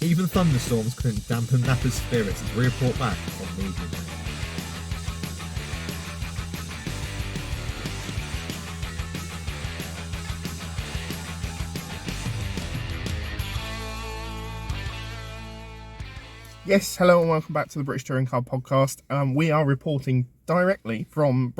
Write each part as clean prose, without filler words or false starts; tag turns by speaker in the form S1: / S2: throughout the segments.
S1: Even thunderstorms couldn't dampen Nappa's spirits as we report back on Media Day.
S2: Yes, hello and welcome back to the British Touring Car Podcast. We are reporting directly from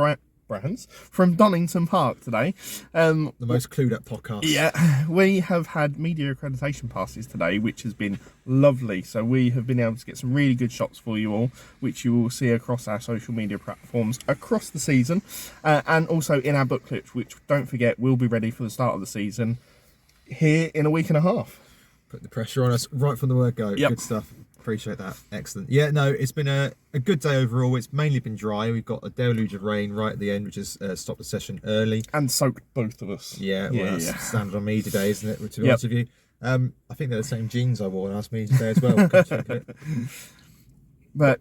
S2: from Donington Park today.
S1: The most clued up podcast.
S2: Yeah, we have had media accreditation passes today, which has been lovely. So we have been able to get some really good shots for you all, which you will see across our social media platforms across the season, and also in our booklet, which, don't forget, will be ready for the start of the season here in a week and a half.
S1: Put the pressure on us right from the word go.
S2: Yep.
S1: Good stuff. Appreciate that. Excellent. Yeah, no, it's been a good day overall. It's mainly been dry. We've got a deluge of rain right at the end, which has stopped the session early.
S2: And soaked both of us.
S1: Yeah, well, that's standard on me today, isn't it? To be honest with you. I think they're the same jeans I wore last me today as well.
S2: But,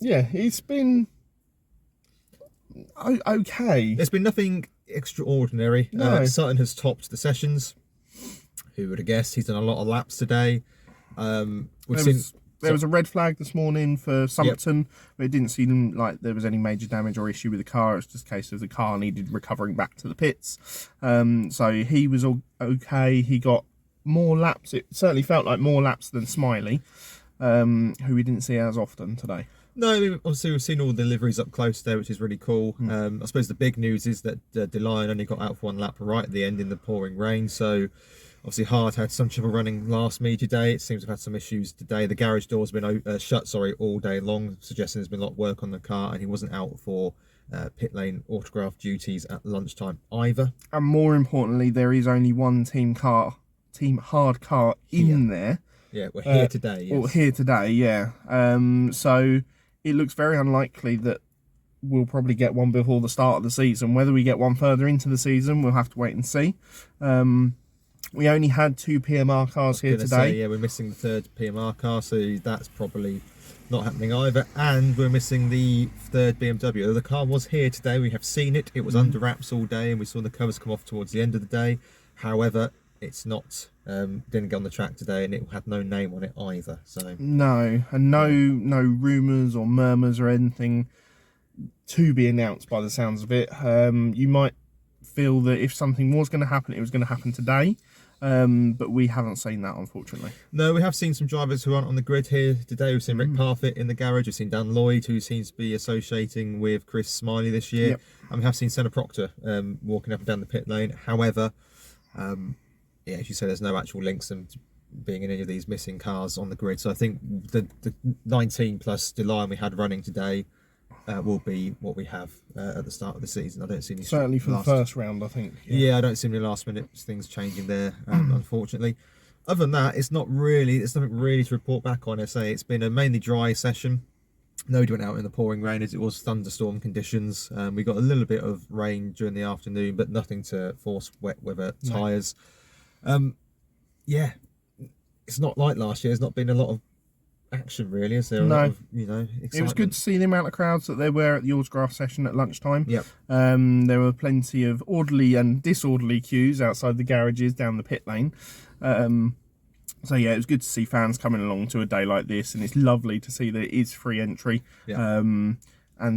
S2: yeah, it's been okay.
S1: There's been nothing extraordinary.
S2: No.
S1: Sutton has topped the sessions. Who would have guessed? He's done a lot of laps today.
S2: There was a red flag this morning for Somerton, but it didn't seem like there was any major damage or issue with the car. It was just a case of the car needed recovering back to the pits. So he was all okay. He got more laps. It certainly felt like more laps than Smiley, who we didn't see as often today.
S1: No, obviously we've seen all the deliveries up close there, which is really cool. I suppose the big news is that DeLion only got out for one lap right at the end in the pouring rain. So obviously Hard had some trouble running last media day. It seems to have had some issues today. The garage door's been shut, all day long, suggesting there's been a lot of work on the car, and he wasn't out for pit lane autograph duties at lunchtime either. And
S2: more importantly, there is only one Team Hard car in there.
S1: Yeah, we're here today. Yes.
S2: Well, here today, yeah. So it looks very unlikely that we'll probably get one before the start of the season. Whether we get one further into the season, we'll have to wait and see. We only had 2 PMR cars here today.
S1: We're missing the third PMR car, so that's probably not happening either. And we're missing the third BMW. The car was here today. We have seen it. It was under wraps all day, and we saw the covers come off towards the end of the day. However, it's not. Didn't get on the track today, and it had no name on it either. So
S2: no, and no rumours or murmurs or anything to be announced by the sounds of it. You might feel that if something was going to happen, it was going to happen today. But we haven't seen that, unfortunately.
S1: No, we have seen some drivers who aren't on the grid here today. We've seen Rick Parfitt in the garage. We've seen Dan Lloyd, who seems to be associating with Chris Smiley this year.
S2: Yep.
S1: And we have seen Senna Proctor walking up and down the pit lane. However, as you said, there's no actual links to being in any of these missing cars on the grid. So I think the 19 plus DeLion we had running today will be what we have at the start of the season. I don't see any
S2: certainly for the first round, I think.
S1: Yeah, I don't see any last minute things changing there, unfortunately. Other than that, there's nothing really to report back on. I say it's been a mainly dry session. Nobody went out in the pouring rain as it was thunderstorm conditions. We got a little bit of rain during the afternoon, but nothing to force wet weather tyres. It's not like last year. There's not been a lot of action really, is there? A lot of, excitement.
S2: It was good to see the amount of crowds that there were at the autograph session at lunchtime.
S1: Yep.
S2: There were plenty of orderly and disorderly queues outside the garages down the pit lane. So yeah, it was good to see fans coming along to a day like this, and it's lovely to see that it is free entry.
S1: Yep.
S2: And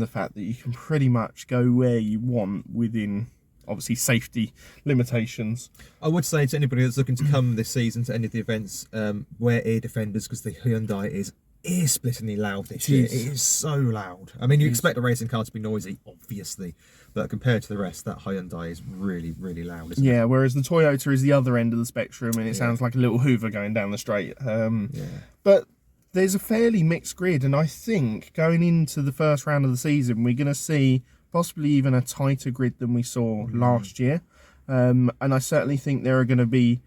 S2: the fact that you can pretty much go where you want within, obviously, safety limitations.
S1: I would say to anybody that's looking to come this season to any of the events, wear ear defenders, because the Hyundai is ear-splittingly loud this year. It is so loud. I mean, you expect a racing car to be noisy, obviously, but compared to the rest, that Hyundai is really, really loud, isn't it?
S2: Yeah, whereas the Toyota is the other end of the spectrum, and it sounds like a little Hoover going down the straight. But there's a fairly mixed grid, and I think going into the first round of the season, we're going to see possibly even a tighter grid than we saw last year. And I certainly think there are going to be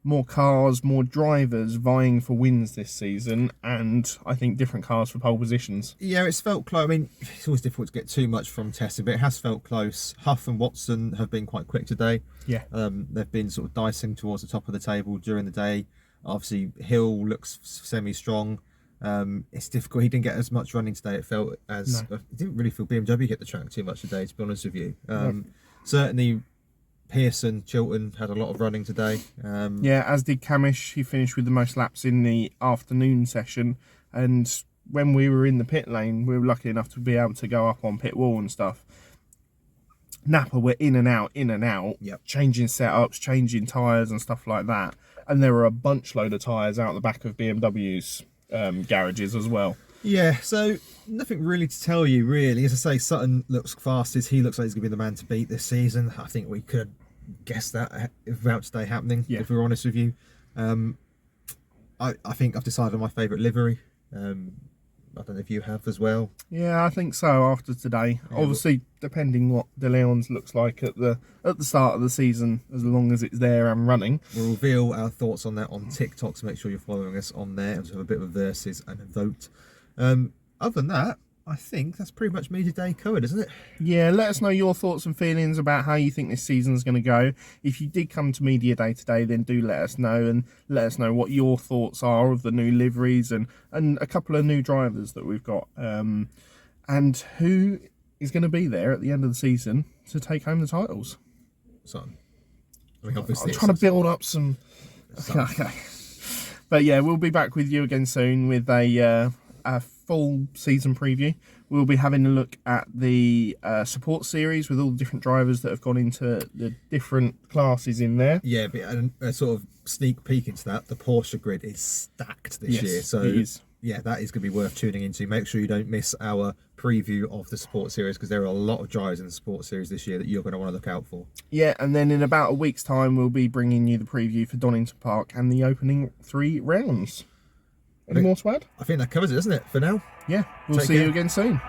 S2: more cars, more drivers vying for wins this season, and I think different cars for pole positions.
S1: Yeah, it's felt close. I mean, it's always difficult to get too much from testing, but it has felt close. Huff and Watson have been quite quick today.
S2: Yeah.
S1: They've been sort of dicing towards the top of the table during the day. Obviously, Hill looks semi-strong. It's difficult. He didn't get as much running today. It felt as... I didn't really feel BMW hit the track too much today, to be honest with you. Certainly, Pearson, Chilton had a lot of running today.
S2: Yeah, as did Camish. He finished with the most laps in the afternoon session. And when we were in the pit lane, we were lucky enough to be able to go up on pit wall and stuff. Napa were in and out,
S1: Yep.
S2: changing setups, changing tyres and stuff like that. And there were a bunch load of tyres out the back of BMW's garages as well.
S1: Yeah, so nothing really to tell you, really. As I say, Sutton looks fastest. He looks like he's going to be the man to beat this season. I think we could guess that without today happening, if we're honest with you. I think I've decided on my favourite livery. I don't know if you have as well.
S2: Yeah, I think so after today. Yeah, obviously, depending what De Leon's looks like at the start of the season, as long as it's there and running.
S1: We'll reveal our thoughts on that on TikTok, so make sure you're following us on there and have a bit of a versus and a vote. Other than that, I think that's pretty much media day covered, isn't it?
S2: Yeah, let us know your thoughts and feelings about how you think this season's going to go. If you did come to media day today, then do let us know, and let us know what your thoughts are of the new liveries and a couple of new drivers that we've got, and who is going to be there at the end of the season to take home the titles.
S1: So, I mean, obviously,
S2: I'm trying to build up some. Okay. But yeah, we'll be back with you again soon with a full season preview. We'll be having a look at the support series with all the different drivers that have gone into the different classes in there.
S1: Yeah, but a sort of sneak peek into that, the Porsche grid is stacked this year. So
S2: it is.
S1: Yeah, that is going to be worth tuning into. Make sure you don't miss our preview of the support series, because there are a lot of drivers in the support series this year that you're going to want to look out for. Yeah,
S2: and then in about a week's time, we'll be bringing you the preview for Donington Park and the opening 3 rounds. Any more, Swad?
S1: I think that covers it, doesn't it, for now?
S2: Yeah, we'll see you again soon.